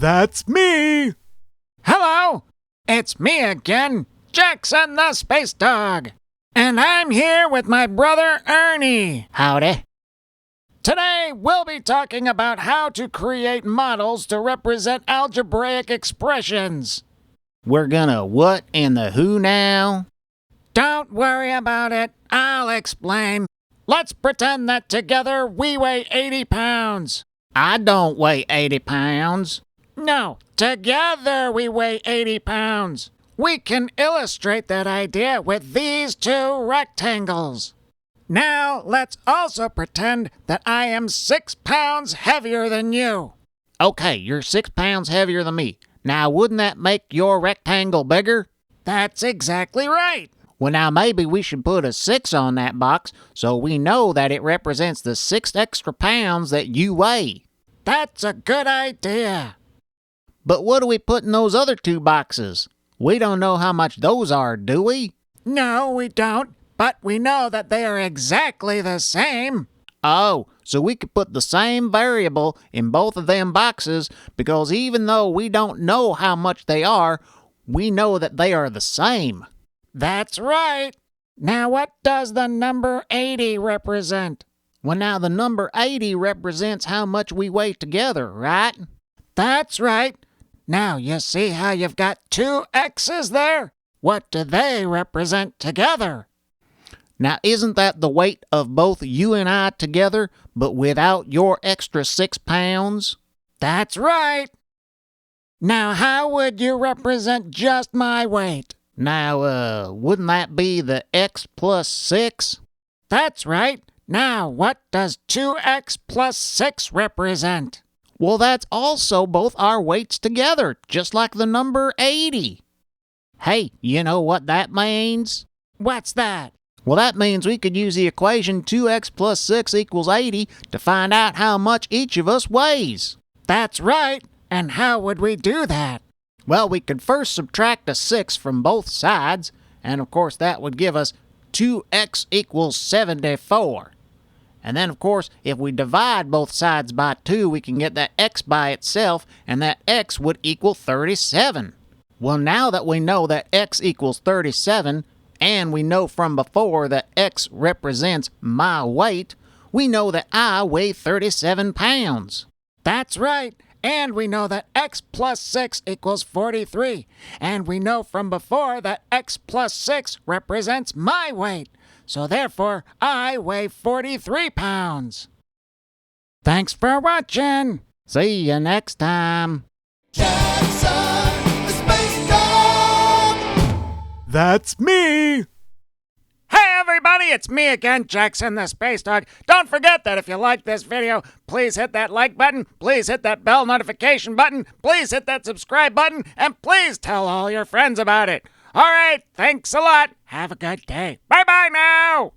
That's me! Hello! It's me again, Jackson the Space Dog. And I'm here with my brother Ernie. Howdy. Today, we'll be talking about how to create models to represent algebraic expressions. We're gonna what and the who now? Don't worry about it. I'll explain. Let's pretend that together we weigh 80 pounds. I don't weigh 80 pounds. No, together we weigh 80 pounds. We can illustrate that idea with these two rectangles. Now, let's also pretend that I am 6 pounds heavier than you. Okay, you're 6 pounds heavier than me. Now, wouldn't that make your rectangle bigger? That's exactly right. Well, now maybe we should put a 6 on that box so we know that it represents the 6 extra pounds that you weigh. That's a good idea. But what do we put in those other 2 boxes? We don't know how much those are, do we? No, we don't, but we know that they are exactly the same. Oh, so we could put the same variable in both of them boxes because even though we don't know how much they are, we know that they are the same. That's right. Now what does the number 80 represent? Well, now the number 80 represents how much we weigh together, right? That's right. Now you see how you've got 2 X's there? What do they represent together? Now, isn't that the weight of both you and I together, but without your extra 6 pounds? That's right. Now, how would you represent just my weight? Now, wouldn't that be the X plus 6? That's right. Now, what does 2X plus 6 represent? Well, that's also both our weights together, just like the number 80. Hey, you know what that means? What's that? Well, that means we could use the equation 2x plus 6 equals 80 to find out how much each of us weighs. That's right. And how would we do that? Well, we could first subtract a 6 from both sides, and of course that would give us 2x equals 74. And then, of course, if we divide both sides by 2, we can get that x by itself, and that x would equal 37. Well, now that we know that x equals 37, and we know from before that x represents my weight, we know that I weigh 37 pounds. That's right. And we know that x plus 6 equals 43. And we know from before that x plus 6 represents my weight. So therefore, I weigh 43 pounds. Thanks for watching. See you next time. Jackson, the Space Dog! That's me! Hey everybody, it's me again, Jackson the Space Dog. Don't forget that if you like this video, please hit that like button, please hit that bell notification button, please hit that subscribe button, and please tell all your friends about it. All right, thanks a lot. Have a good day. Bye-bye now.